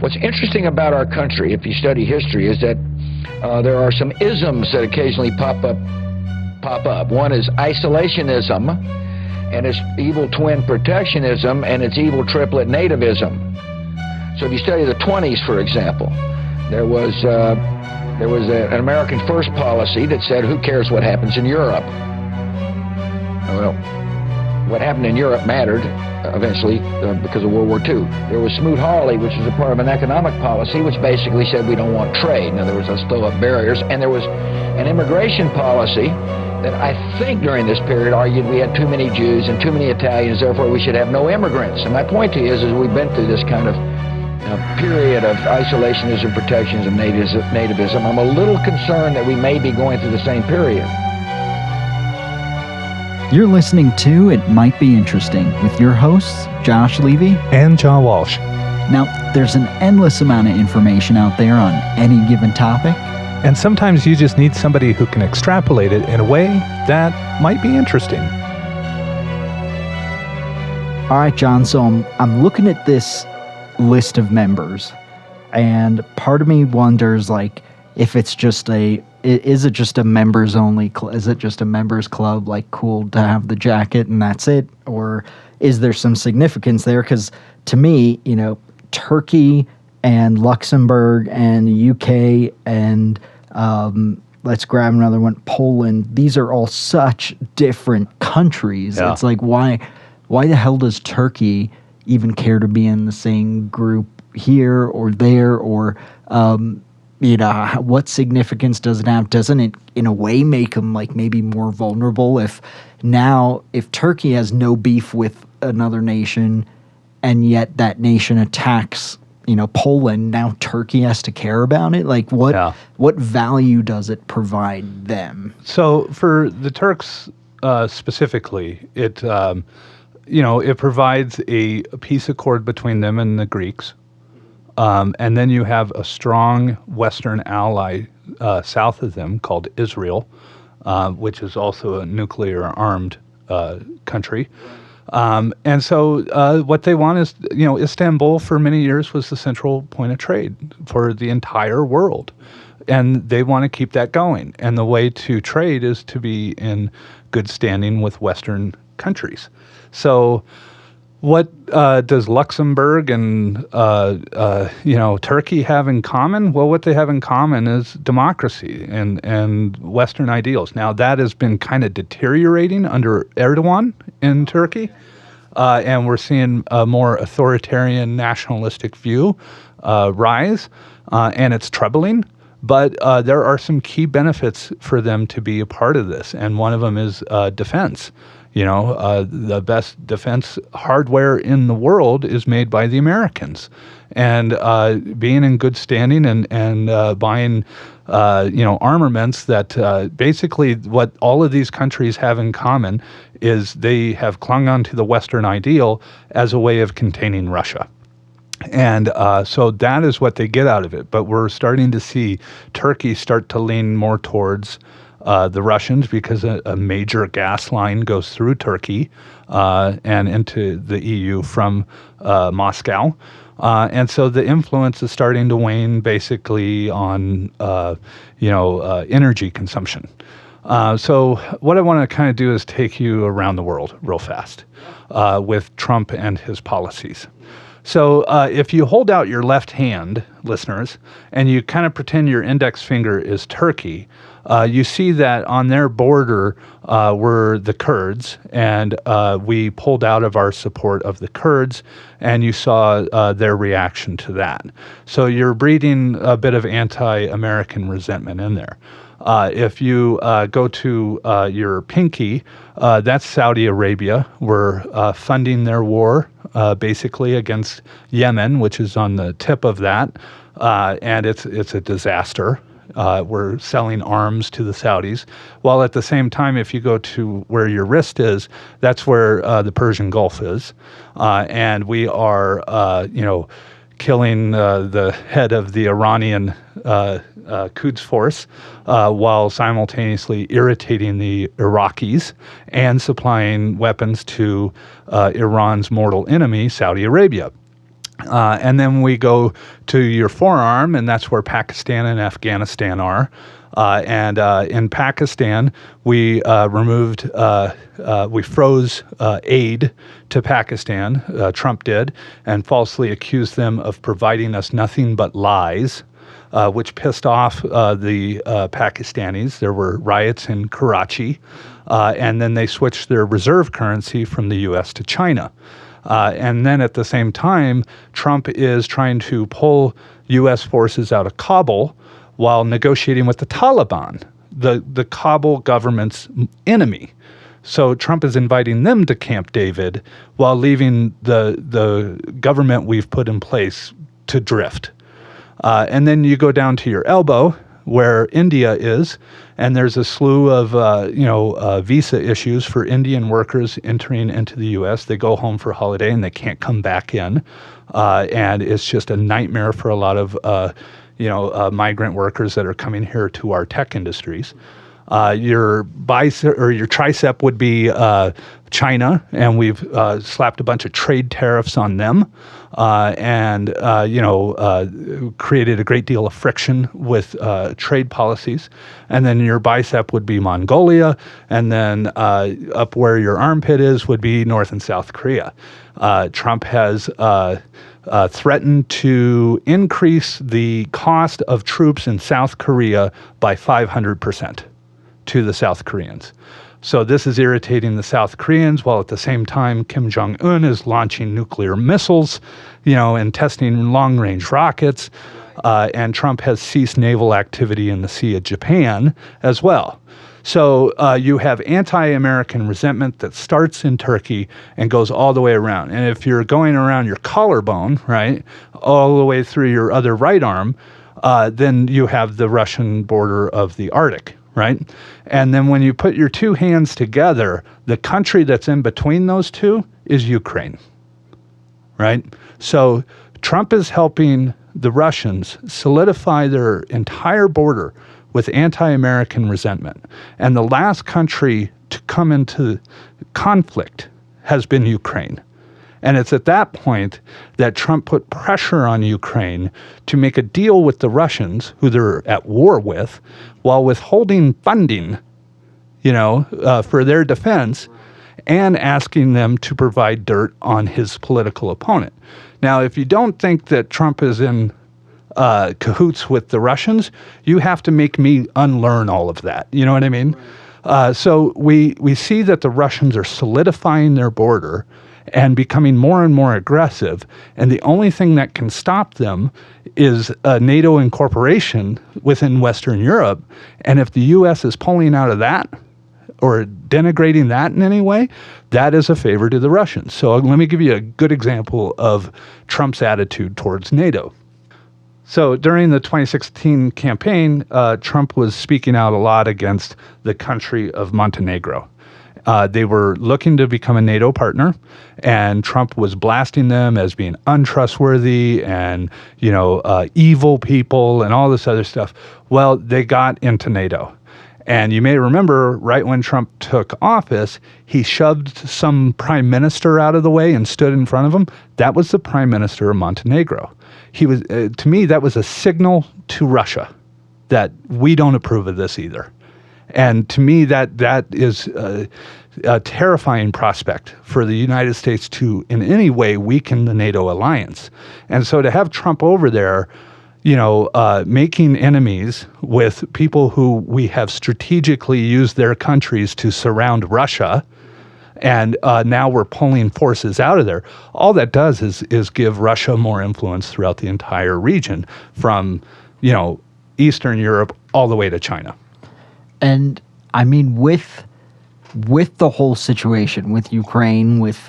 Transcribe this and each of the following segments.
What's interesting about our country, if you study history, is that there are some isms that occasionally pop up. One is isolationism, and it's evil twin protectionism, and it's evil triplet nativism. So if you study the 20s, for example, there was an American First policy that said, who cares what happens in Europe? Well, what happened in Europe mattered eventually because of World War II. There was Smoot-Hawley, which was a part of an economic policy, which basically said we don't want trade. In other words, let's throw up barriers. And there was an immigration policy that I think during this period argued we had too many Jews and too many Italians, therefore we should have no immigrants. And my point to you is we've been through this kind of period of isolationism, protectionism, nativism. I'm a little concerned that we may be going through the same period. You're listening to It Might Be Interesting with your hosts, Josh Levy and John Walsh. Now, there's an endless amount of information out there on any given topic. And sometimes you just need somebody who can extrapolate it in a way that might be interesting. All right, John, so I'm looking at this list of members, and part of me wonders, like, if it's just is it just a members only, is it just a members club, like cool to have the jacket and that's it? Or is there some significance there? Because to me, Turkey and Luxembourg and UK and let's grab another one, Poland, these are all such different countries. Yeah. It's like, why the hell does Turkey even care to be in the same group here or there? Or what significance does it have? Doesn't it, in a way, make them like maybe more vulnerable? If Turkey has no beef with another nation, and yet that nation attacks, Poland, now Turkey has to care about it. Like, what value does it provide them? So for the Turks specifically, it provides a peace accord between them and the Greeks. And then you have a strong Western ally south of them called Israel, which is also a nuclear-armed country. And so what they want is, Istanbul for many years was the central point of trade for the entire world. And they want to keep that going. And the way to trade is to be in good standing with Western countries. So what does Luxembourg and Turkey have in common? Well, what they have in common is democracy and Western ideals. Now, that has been kind of deteriorating under Erdogan in Turkey, and we're seeing a more authoritarian nationalistic view rise, and it's troubling. But there are some key benefits for them to be a part of this, and one of them is defense. The best defense hardware in the world is made by the Americans. And being in good standing and buying, armaments that basically what all of these countries have in common is they have clung on to the Western ideal as a way of containing Russia. And so that is what they get out of it. But we're starting to see Turkey start to lean more towards the Russians, because a major gas line goes through Turkey and into the EU from Moscow. And so the influence is starting to wane basically on, energy consumption. So what I want to kind of do is take you around the world real fast with Trump and his policies. So if you hold out your left hand, listeners, and you kind of pretend your index finger is Turkey, you see that on their border were the Kurds, and we pulled out of our support of the Kurds, and you saw their reaction to that. So you're breeding a bit of anti-American resentment in there. If you go to your pinky, that's Saudi Arabia. We're funding their war basically against Yemen, which is on the tip of that, and it's a disaster. We're selling arms to the Saudis, while at the same time, if you go to where your wrist is, that's where the Persian Gulf is, and we are, killing the head of the Iranian Quds Force, while simultaneously irritating the Iraqis and supplying weapons to Iran's mortal enemy, Saudi Arabia. And then we go to your forearm, and that's where Pakistan and Afghanistan are. And in Pakistan, we we froze aid to Pakistan, Trump did, and falsely accused them of providing us nothing but lies, which pissed off the Pakistanis. There were riots in Karachi, and then they switched their reserve currency from the U.S. to China. And then at the same time, Trump is trying to pull U.S. forces out of Kabul while negotiating with the Taliban, the Kabul government's enemy. So Trump is inviting them to Camp David while leaving the government we've put in place to drift. And then you go down to your elbow, where India is, and there's a slew of visa issues for Indian workers entering into the U.S. They go home for holiday and they can't come back in, and it's just a nightmare for a lot of migrant workers that are coming here to our tech industries. Your tricep would be China, and we've slapped a bunch of trade tariffs on them, and created a great deal of friction with trade policies. And then your bicep would be Mongolia, and then up where your armpit is would be North and South Korea. Trump has threatened to increase the cost of troops in South Korea by 500%. To the South Koreans. So this is irritating the South Koreans, while at the same time Kim Jong-un is launching nuclear missiles, and testing long-range rockets. And Trump has ceased naval activity in the Sea of Japan as well. So you have anti-American resentment that starts in Turkey and goes all the way around. And if you're going around your collarbone, right, all the way through your other right arm, then you have the Russian border of the Arctic. Right? And then when you put your two hands together, the country that's in between those two is Ukraine. Right? So Trump is helping the Russians solidify their entire border with anti-American resentment. And the last country to come into conflict has been Ukraine. And it's at that point that Trump put pressure on Ukraine to make a deal with the Russians, who they're at war with, while withholding funding, for their defense, and asking them to provide dirt on his political opponent. Now, if you don't think that Trump is in cahoots with the Russians, you have to make me unlearn all of that. You know what I mean? So we see that the Russians are solidifying their border and becoming more and more aggressive. And the only thing that can stop them is a NATO incorporation within Western Europe. And if the U.S. is pulling out of that or denigrating that in any way, that is a favor to the Russians. So let me give you a good example of Trump's attitude towards NATO. So during the 2016 campaign, Trump was speaking out a lot against the country of Montenegro. They were looking to become a NATO partner, and Trump was blasting them as being untrustworthy and, evil people and all this other stuff. Well, they got into NATO. And you may remember right when Trump took office, he shoved some prime minister out of the way and stood in front of him. That was the prime minister of Montenegro. He was, to me, that was a signal to Russia that we don't approve of this either. And to me, that is a terrifying prospect for the United States to, in any way, weaken the NATO alliance. And so to have Trump over there, making enemies with people who we have strategically used their countries to surround Russia, and now we're pulling forces out of there, all that does is give Russia more influence throughout the entire region, from, Eastern Europe all the way to China. And I mean, with the whole situation with Ukraine, with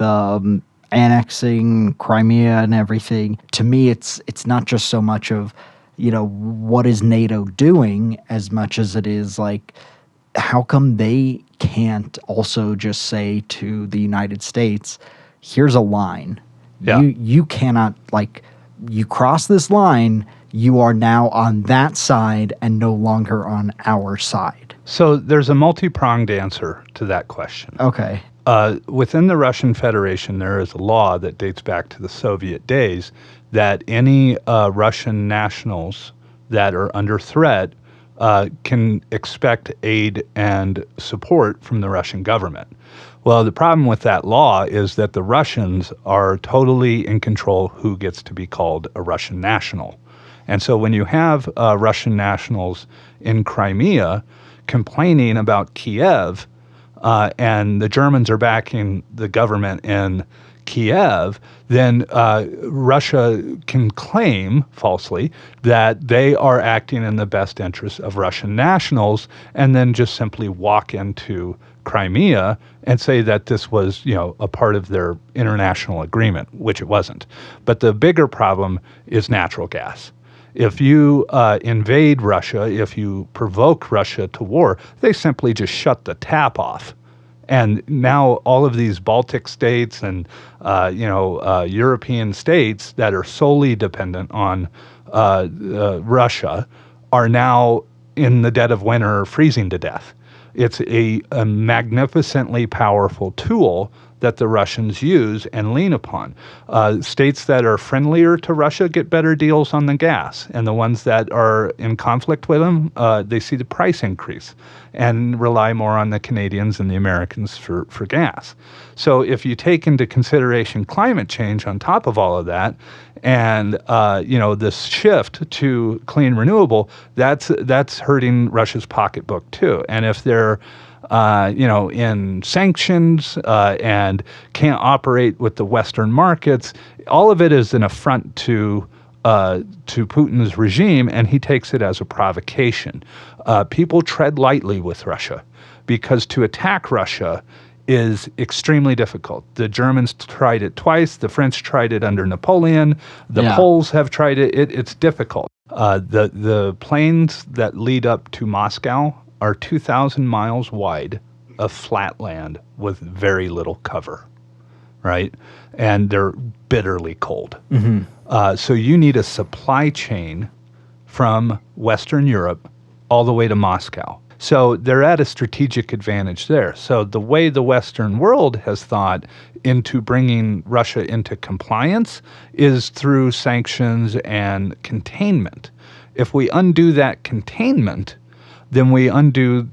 annexing Crimea and everything, to me, it's not just so much of, what is NATO doing, as much as it is like, how come they can't also just say to the United States, here's a line. Yeah. You cannot, you cross this line, you are now on that side and no longer on our side. So there's a multi-pronged answer to that question. Okay. Within the Russian Federation, there is a law that dates back to the Soviet days that any Russian nationals that are under threat can expect aid and support from the Russian government. Well, the problem with that law is that the Russians are totally in control who gets to be called a Russian national. And so when you have Russian nationals in Crimea complaining about Kiev, and the Germans are backing the government in Kiev, then Russia can claim falsely that they are acting in the best interest of Russian nationals, and then just simply walk into Crimea and say that this was, a part of their international agreement, which it wasn't. But the bigger problem is natural gas. If you invade Russia, if you provoke Russia to war, they simply just shut the tap off. And now all of these Baltic states and, European states that are solely dependent on Russia are now in the dead of winter freezing to death. It's a magnificently powerful tool that the Russians use and lean upon. States that are friendlier to Russia get better deals on the gas, and the ones that are in conflict with them, they see the price increase and rely more on the Canadians and the Americans for gas. So if you take into consideration climate change on top of all of that, and this shift to clean renewable, that's hurting Russia's pocketbook too. And if they're in sanctions and can't operate with the Western markets, all of it is an affront to Putin's regime, and he takes it as a provocation. People tread lightly with Russia because to attack Russia is extremely difficult. The Germans tried it twice. The French tried it under Napoleon. The Poles have tried it. It's difficult. The plains that lead up to Moscow are 2,000 miles wide of flat land with very little cover, right? And they're bitterly cold. Mm-hmm. So you need a supply chain from Western Europe all the way to Moscow. So they're at a strategic advantage there. So the way the Western world has thought into bringing Russia into compliance is through sanctions and containment. If we undo that containment, then we undo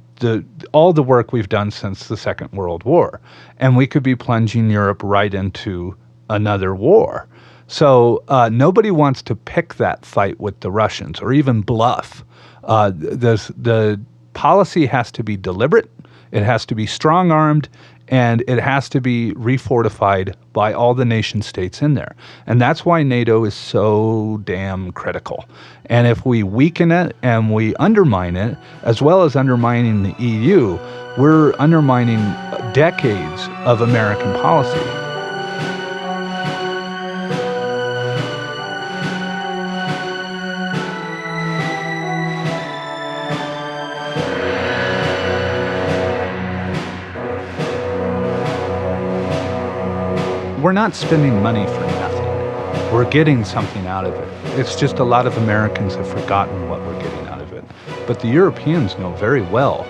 all the work we've done since the Second World War. And we could be plunging Europe right into another war. So nobody wants to pick that fight with the Russians or even bluff. The policy has to be deliberate, it has to be strong-armed, and it has to be refortified by all the nation states in there. And that's why NATO is so damn critical. And if we weaken it and we undermine it, as well as undermining the EU, we're undermining decades of American policy. We're not spending money for nothing. We're getting something out of it. It's just a lot of Americans have forgotten what we're getting out of it. But the Europeans know very well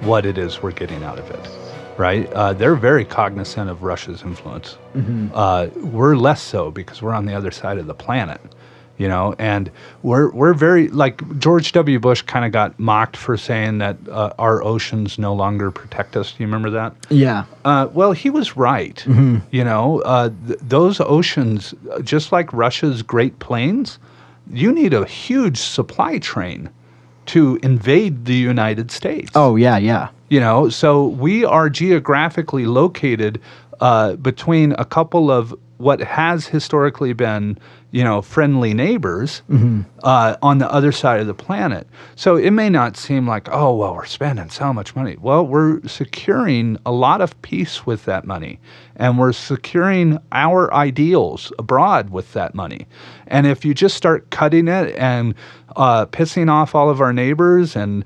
what it is we're getting out of it, right? They're very cognizant of Russia's influence. Mm-hmm. We're less so because we're on the other side of the planet. And we're very, like George W. Bush kind of got mocked for saying that our oceans no longer protect us. Do you remember that? Yeah. Well, he was right. Mm-hmm. Those oceans, just like Russia's Great Plains, you need a huge supply train to invade the United States. Oh, yeah. So we are geographically located between a couple of what has historically been, friendly neighbors on the other side of the planet. So it may not seem like, oh, well, we're spending so much money. Well, we're securing a lot of peace with that money, and we're securing our ideals abroad with that money. And if you just start cutting it and pissing off all of our neighbors and,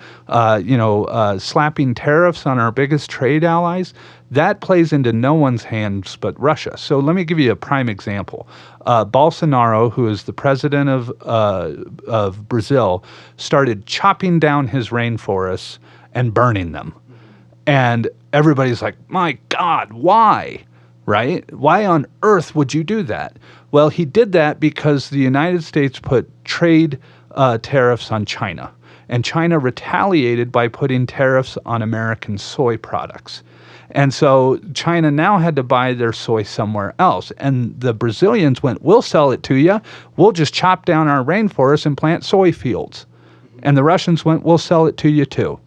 slapping tariffs on our biggest trade allies, that plays into no one's hands but Russia. So let me give you a prime example. Bolsonaro, who is the president of Brazil, started chopping down his rainforests and burning them. And everybody's like, my God, why? Right? Why on earth would you do that? Well, he did that because the United States put trade tariffs on China. And China retaliated by putting tariffs on American soy products. And so China now had to buy their soy somewhere else. And the Brazilians went, we'll sell it to you. We'll just chop down our rainforests and plant soy fields. And the Russians went, we'll sell it to you too.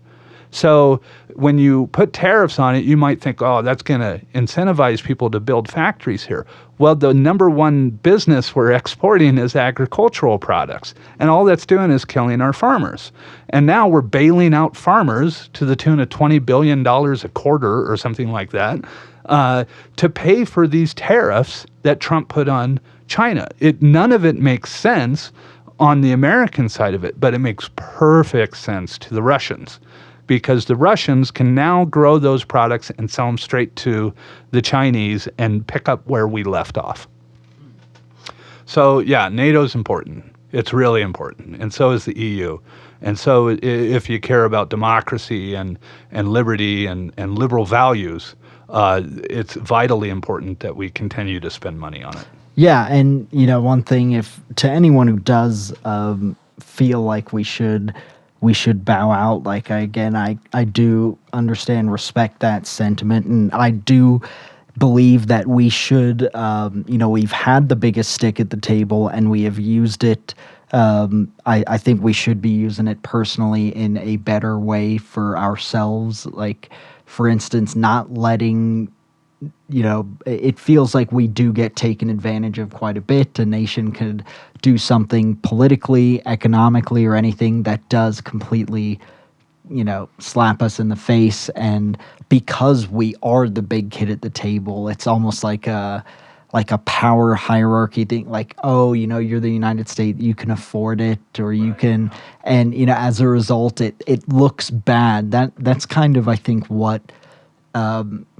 So when you put tariffs on it, you might think, oh, that's going to incentivize people to build factories here. Well, the number one business we're exporting is agricultural products. And all that's doing is killing our farmers. And now we're bailing out farmers to the tune of $20 billion a quarter or something like that to pay for these tariffs that Trump put on China. None of it makes sense on the American side of it, but it makes perfect sense to the Russians, because the Russians can now grow those products and sell them straight to the Chinese and pick up where we left off. So yeah, NATO's important. It's really important. And so is the EU. And so if you care about democracy and liberty and liberal values, it's vitally important that we continue to spend money on it. Yeah, and one thing, if to anyone who does feel like we should bow out, like I do understand, respect that sentiment, and I do believe that we should, we've had the biggest stick at the table and we have used it. I think we should be using it personally in a better way for ourselves. Like, for instance, not letting, it feels like we do get taken advantage of quite a bit. A nation could do something politically, economically, or anything that does completely, slap us in the face. And because we are the big kid at the table, it's almost like a power hierarchy thing. Like, oh, you're the United States, you can afford it, or you can, and as a result, it looks bad. That's kind of, I think, what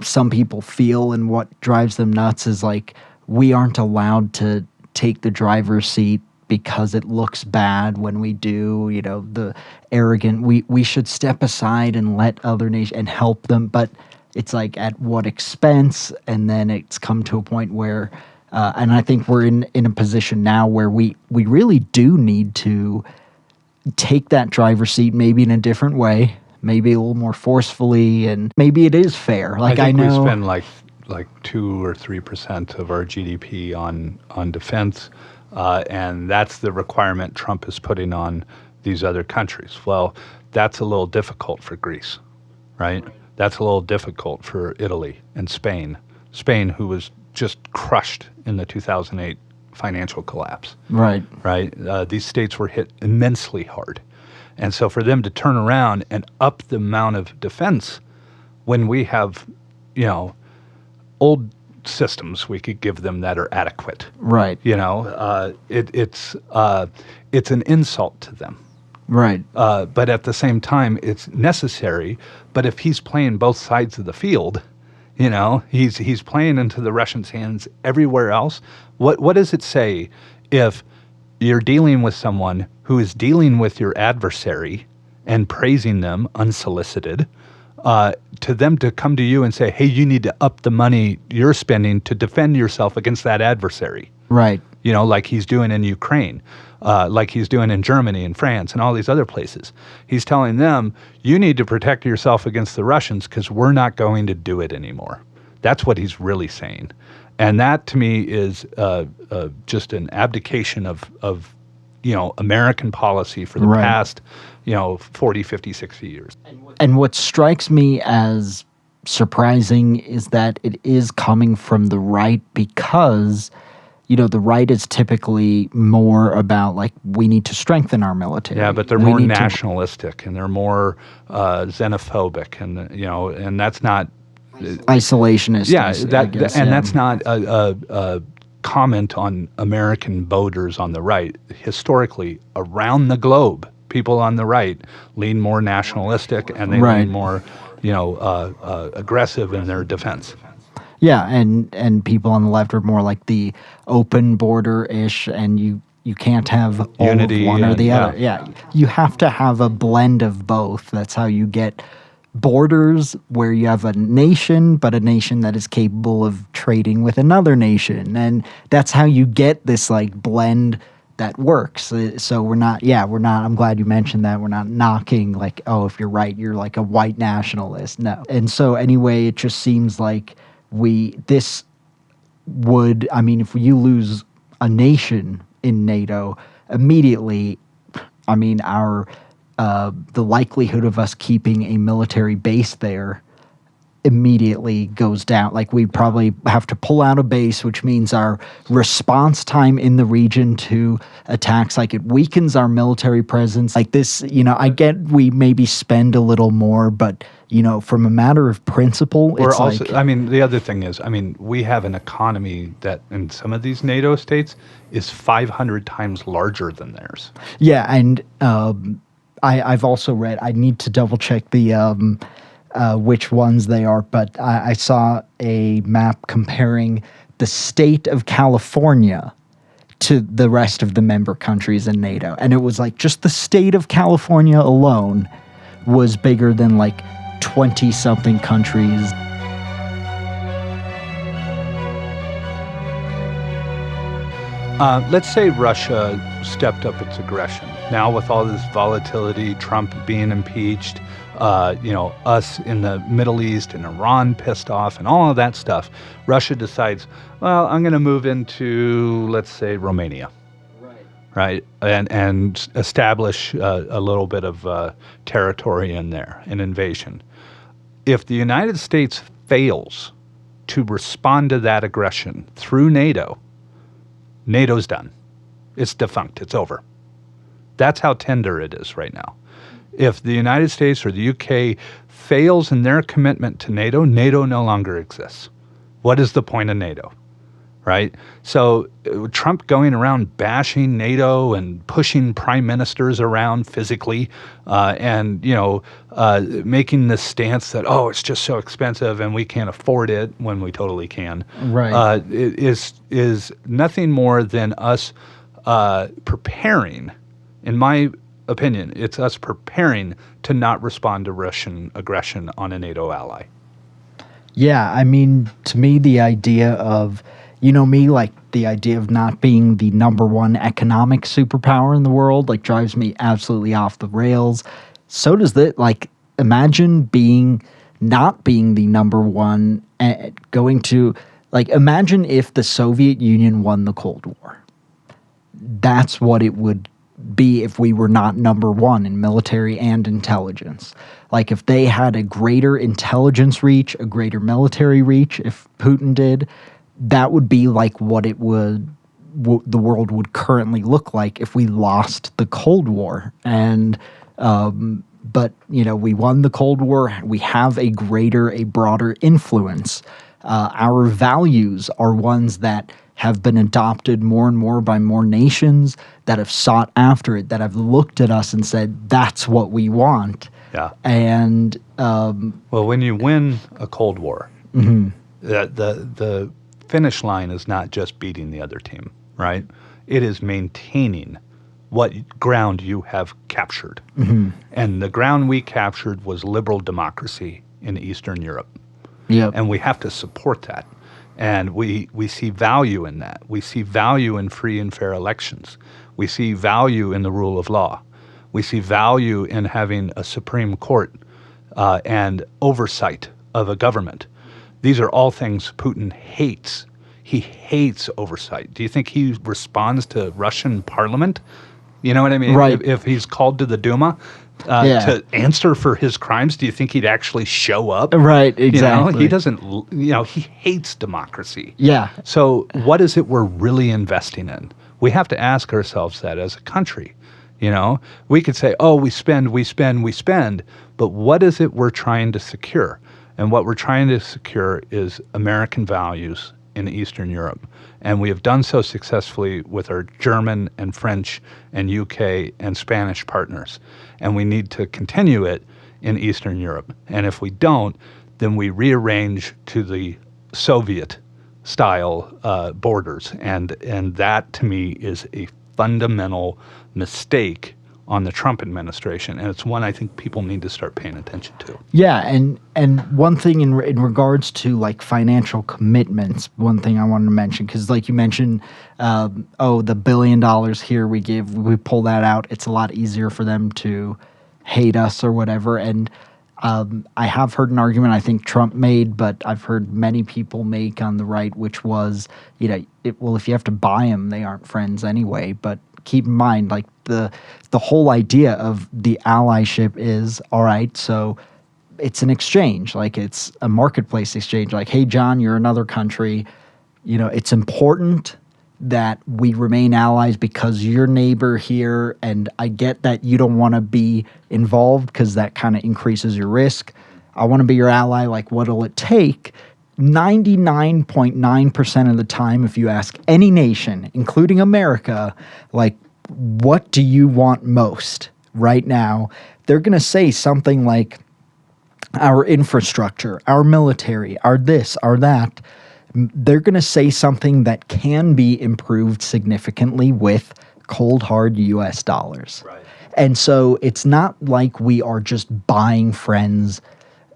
some people feel, and what drives them nuts is like, we aren't allowed to take the driver's seat because it looks bad when we do, the arrogant, we should step aside and let other nations and help them. But it's like, at what expense? And then it's come to a point where, and I think we're in a position now where we really do need to take that driver's seat, maybe in a different way, maybe a little more forcefully, and maybe it is fair. Like, I know we spend like 2 or 3% of our GDP on defense, and that's the requirement Trump is putting on these other countries. Well, that's a little difficult for Greece, right? That's a little difficult for Italy and Spain. Spain, who was just crushed in the 2008 financial collapse. Right. These states were hit immensely hard. And so for them to turn around and up the amount of defense when we have, old systems we could give them that are adequate. Right. It's an insult to them. Right. But at the same time, it's necessary. But if he's playing both sides of the field, he's playing into the Russians' hands everywhere else. What does it say if you're dealing with someone who is dealing with your adversary and praising them unsolicited, to them to come to you and say, hey, you need to up the money you're spending to defend yourself against that adversary. Right. Like he's doing in Ukraine, like he's doing in Germany and France and all these other places. He's telling them, you need to protect yourself against the Russians because we're not going to do it anymore. That's what he's really saying. And that, to me, is just an abdication of American policy for the past, 40, 50, 60 years. And what strikes me as surprising is that it is coming from the right, because, the right is typically more about, like, we need to strengthen our military. Yeah, but they're more nationalistic and they're more xenophobic, and, and that's not... isolationist. Yeah, that's not a comment on American voters on the right. Historically, around the globe, people on the right lean more nationalistic, and they lean more, aggressive in their defense. Yeah, and people on the left are more like the open border-ish, and you can't have all unity of one or the other. Yeah, you have to have a blend of both. That's how you get borders where you have a nation, but a nation that is capable of trading with another nation. And that's how you get this like blend that works. So we're not, I'm glad you mentioned that. We're not knocking like, oh, if you're right, you're like a white nationalist. No. And so anyway, it just seems like if you lose a nation in NATO, immediately, I mean, the likelihood of us keeping a military base there immediately goes down. Like we probably have to pull out a base, which means our response time in the region to attacks, like it weakens our military presence. Like this, I get we maybe spend a little more, but from a matter of principle, it's also, the other thing is, we have an economy that in some of these NATO states is 500 times larger than theirs. Yeah, and I've also read, I need to double check the which ones they are, but I saw a map comparing the state of California to the rest of the member countries in NATO. And it was like just the state of California alone was bigger than like 20-something countries. Let's say Russia stepped up its aggression. Now with all this volatility, Trump being impeached, us in the Middle East and Iran pissed off and all of that stuff, Russia decides, well, I'm going to move into, let's say, Romania. Right? And establish a little bit of territory in there, an invasion. If the United States fails to respond to that aggression through NATO, NATO's done. It's defunct. It's over. That's how tender it is right now. If the United States or the UK fails in their commitment to NATO, NATO no longer exists. What is the point of NATO? Right? So Trump going around bashing NATO and pushing prime ministers around physically and making this stance that, oh, it's just so expensive and we can't afford it when we totally can. Right. Is nothing more than us preparing, in my opinion, it's us preparing to not respond to Russian aggression on a NATO ally. Yeah, to me, the idea of, like the idea of not being the number one economic superpower in the world, like drives me absolutely off the rails. So does that, like, imagine not being the number one, imagine if the Soviet Union won the Cold War. That's what it would be if we were not number one in military and intelligence. Like if they had a greater intelligence reach, a greater military reach, if Putin did, that would be like what the world would currently look like if we lost the Cold War. And but we won the Cold War. We have a broader influence. Our values are ones that have been adopted more and more by more nations that have sought after it, that have looked at us and said, that's what we want. Yeah. And well, when you win a Cold War, mm-hmm. the finish line is not just beating the other team, right? It is maintaining what ground you have captured. Mm-hmm. And the ground we captured was liberal democracy in Eastern Europe. Yep. And we have to support that. And we see value in that. We see value in free and fair elections. We see value in the rule of law. We see value in having a Supreme Court and oversight of a government. These are all things Putin hates. He hates oversight. Do you think he responds to Russian parliament? You know what I mean? Right. If he's called to the Duma to answer for his crimes, do you think he'd actually show up? Right, exactly. He doesn't, he hates democracy. Yeah. So what is it we're really investing in? We have to ask ourselves that as a country. We could say, oh, we spend, but what is it we're trying to secure? And what we're trying to secure is American values in Eastern Europe. And we have done so successfully with our German and French and UK and Spanish partners. And we need to continue it in Eastern Europe. And if we don't, then we rearrange to the Soviet style borders. And that, to me, is a fundamental mistake on the Trump administration, and it's one I think people need to start paying attention to. Yeah, and one thing in regards to like financial commitments, one thing I wanted to mention, because like you mentioned, the $1 billion here we pull that out, it's a lot easier for them to hate us or whatever. And I have heard an argument I think Trump made, but I've heard many people make on the right, which was, if you have to buy them, they aren't friends anyway. But keep in mind, like the whole idea of the allyship is, all right, so it's an exchange, like it's a marketplace exchange. Like, hey, John, you're another country. It's important that we remain allies because your neighbor here, and I get that you don't want to be involved because that kind of increases your risk. I want to be your ally. Like, what'll it take? 99.9% of the time, if you ask any nation, including America, like, what do you want most right now? They're going to say something like our infrastructure, our military, our this, our that. They're going to say something that can be improved significantly with cold, hard U.S. dollars. Right. And so it's not like we are just buying friends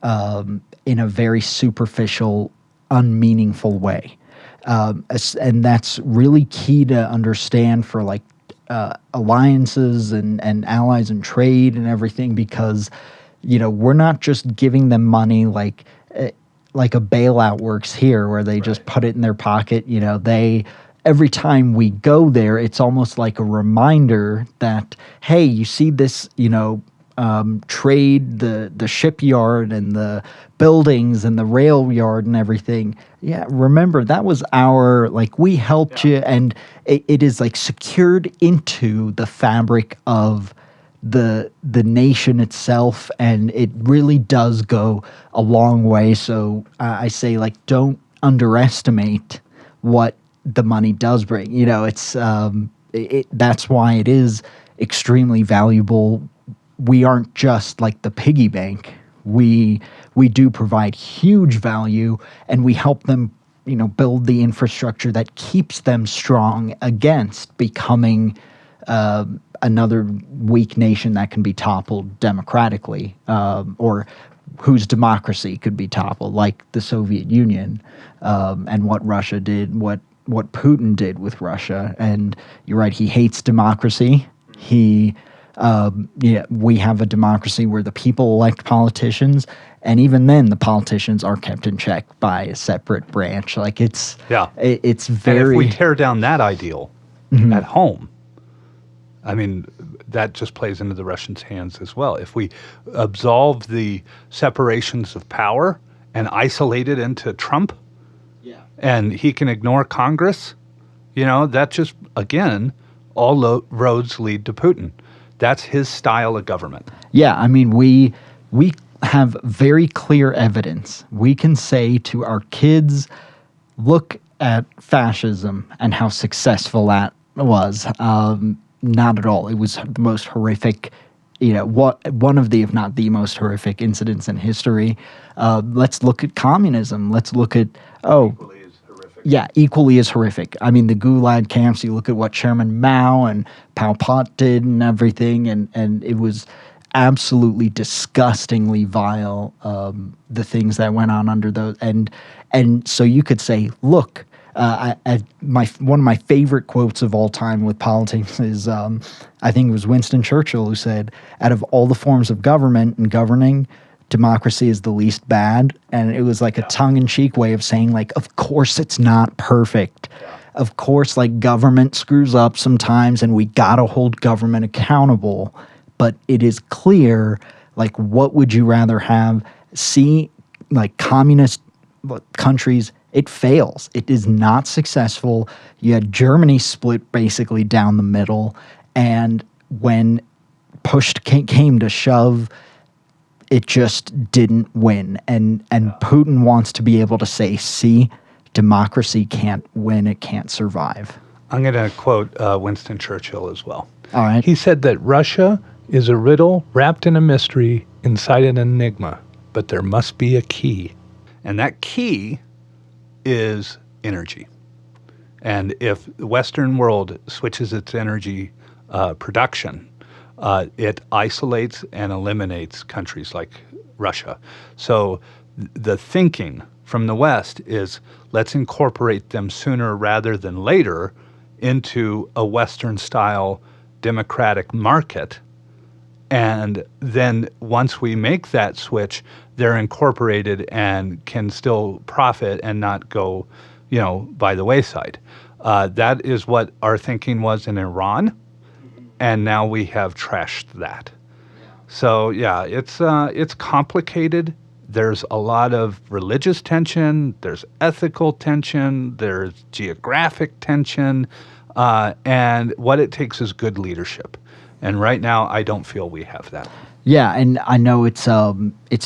in a very superficial, unmeaningful way. And that's really key to understand for like alliances and allies and trade and everything, because, we're not just giving them money like a bailout works here where they just put it in their pocket. Every time we go there, it's almost like a reminder that, hey, you see this, trade, the shipyard and the buildings and the rail yard and everything. Yeah, remember, that was we helped you, and it is like secured into the fabric of the nation itself, and it really does go a long way. So I say, like, don't underestimate what the money does bring. It's that's why it is extremely valuable. We aren't just like the piggy bank. We do provide huge value, and we help them, build the infrastructure that keeps them strong against becoming another weak nation that can be toppled democratically, or whose democracy could be toppled, like the Soviet Union, and what Russia did, what Putin did with Russia. And you're right, he hates democracy. We have a democracy where the people elect politicians, and even then the politicians are kept in check by a separate branch. Like it's very. And if we tear down that ideal at home, I mean, that just plays into the Russians' hands as well. If we absolve the separations of power and isolate it into Trump, and he can ignore Congress, that just, again, all roads lead to Putin. That's his style of government. Yeah, I mean, we have very clear evidence. We can say to our kids, look at fascism and how successful that was. Not at all. It was the most horrific, one of the, if not the most horrific incidents in history. Let's look at communism. Let's look at, Equally as horrific. Yeah, equally as horrific. I mean, the Gulag camps, you look at what Chairman Mao and Pol Pot did and everything, and it was absolutely disgustingly vile, the things that went on under those. And so you could say, look, one of my favorite quotes of all time with politics is, I think it was Winston Churchill who said, out of all the forms of government and governing, democracy is the least bad. And it was like a tongue-in-cheek way of saying, like, of course it's not perfect. Of course, like, government screws up sometimes, and we gotta hold government accountable. But it is clear, like, what would you rather have see, like, communist countries? It fails. It is not successful. You had Germany split basically down the middle, and when push came to shove, it just didn't win. And Putin wants to be able to say, see, democracy can't win, it can't survive. I'm going to quote Winston Churchill as well. All right. He said that Russia is a riddle wrapped in a mystery inside an enigma, but there must be a key. And that key is energy. And if the Western world switches its energy production it isolates and eliminates countries like Russia. So the thinking from the West is let's incorporate them sooner rather than later into a Western-style democratic market. And then once we make that switch, they're incorporated and can still profit and not go, by the wayside. That is what our thinking was in Iran, and now we have trashed that. So yeah, it's complicated. There's a lot of religious tension. There's ethical tension. There's geographic tension, and what it takes is good leadership. And right now, I don't feel we have that. Yeah, and I know it's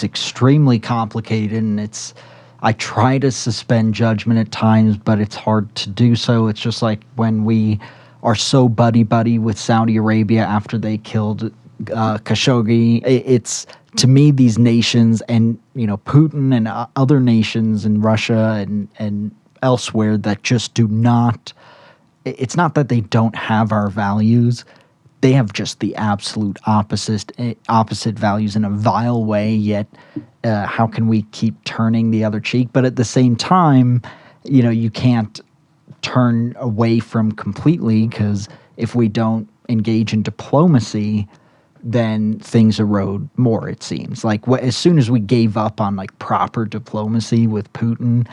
extremely complicated, and I try to suspend judgment at times, but it's hard to do so. It's just like when we are so buddy-buddy with Saudi Arabia after they killed Khashoggi. It's, to me, these nations and, Putin and other nations in Russia and elsewhere that just do not, it's not that they don't have our values. They have just the absolute opposite values in a vile way, yet how can we keep turning the other cheek? But at the same time, you can't turn away from completely, because if we don't engage in diplomacy, then things erode more, it seems. Like as soon as we gave up on proper diplomacy with Putin,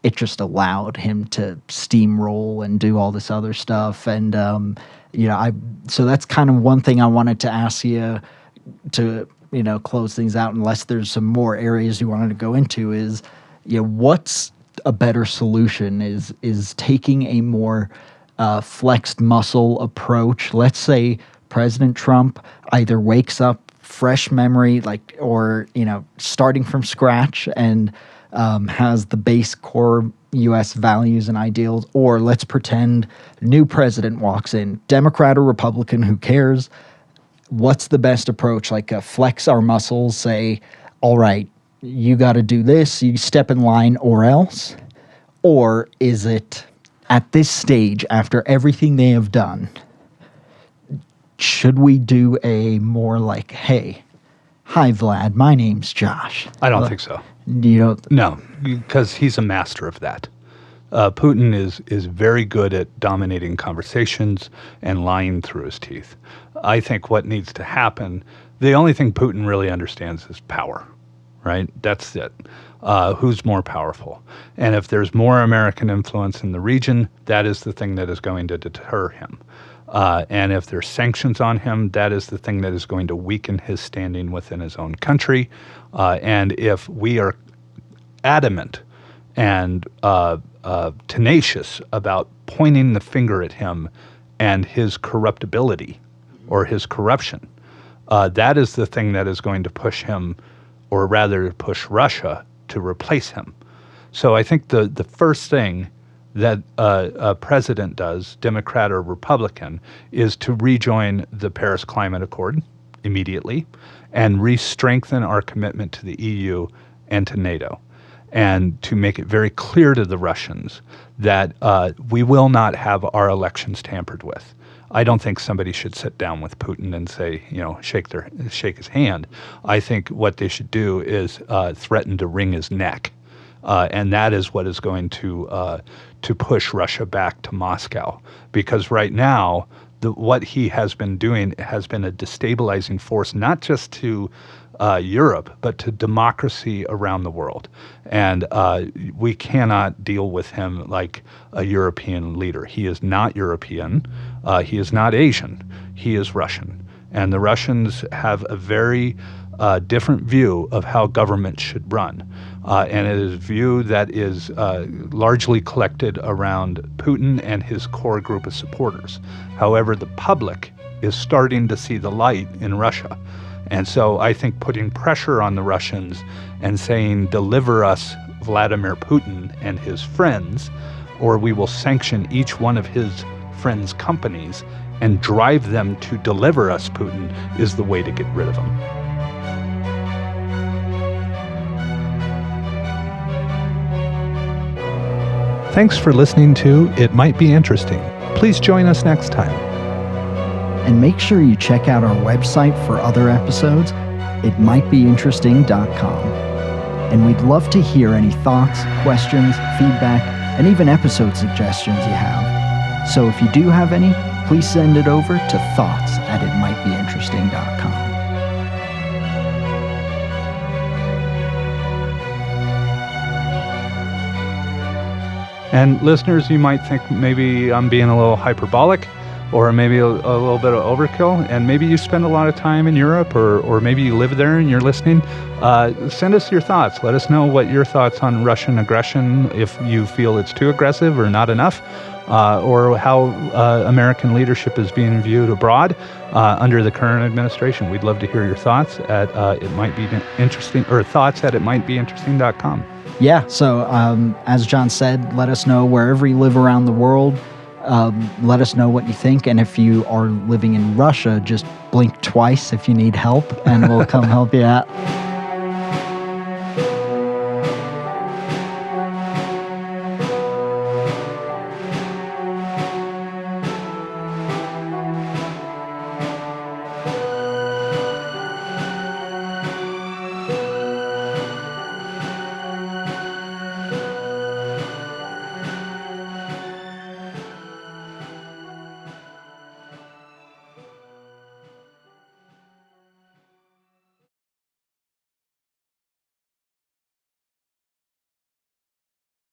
it just allowed him to steamroll and do all this other stuff. And so that's kind of one thing I wanted to ask you to close things out, unless there's some more areas you wanted to go into, is what's a better solution? Is taking a more flexed muscle approach. Let's say President Trump either wakes up fresh memory, or starting from scratch, and has the base core U.S. values and ideals, or let's pretend new president walks in, Democrat or Republican, who cares? What's the best approach? Flex our muscles, say, all right, you got to do this, you step in line or else? Or is it, at this stage, after everything they have done, should we do a more hey, hi Vlad, my name's Josh? I don't think so. You don't? No, because he's a master of that. Putin is very good at dominating conversations and lying through his teeth. I think what needs to happen, the only thing Putin really understands is power, right? That's it. Who's more powerful? And if there's more American influence in the region, that is the thing that is going to deter him. And if there's sanctions on him, that is the thing that is going to weaken his standing within his own country. And if we are adamant and tenacious about pointing the finger at him and his corruptibility or his corruption, that is the thing that is going to push him, or rather push Russia to replace him. So I think the first thing that a president does, Democrat or Republican, is to rejoin the Paris Climate Accord immediately and re-strengthen our commitment to the EU and to NATO, and to make it very clear to the Russians that we will not have our elections tampered with. I don't think somebody should sit down with Putin and say, shake his hand. I think what they should do is threaten to wring his neck. And that is what is going to push Russia back to Moscow. Because right now, what he has been doing has been a destabilizing force, not just to Europe, but to democracy around the world. And we cannot deal with him like a European leader. He is not European. He is not Asian. He is Russian. And the Russians have a very different view of how government should run. And it is a view that is largely collected around Putin and his core group of supporters. However, the public is starting to see the light in Russia. And so I think putting pressure on the Russians and saying, deliver us Vladimir Putin and his friends, or we will sanction each one of his friends' companies and drive them to deliver us Putin, is the way to get rid of him. Thanks for listening to It Might Be Interesting. Please join us next time. And make sure you check out our website for other episodes, itmightbeinteresting.com. And we'd love to hear any thoughts, questions, feedback, and even episode suggestions you have. So if you do have any, please send it over to thoughts@itmightbeinteresting.com. And listeners, you might think maybe I'm being a little hyperbolic, or maybe a little bit of overkill, and maybe you spend a lot of time in Europe, or maybe you live there and you're listening. Send us your thoughts. Let us know what your thoughts on Russian aggression, if you feel it's too aggressive or not enough, or how American leadership is being viewed abroad under the current administration. We'd love to hear your thoughts at It Might Be Interesting, or thoughts@itmightbeinteresting.com. Yeah, so as John said, let us know wherever you live around the world. Let us know what you think, and if you are living in Russia, just blink twice if you need help, and we'll come help you out.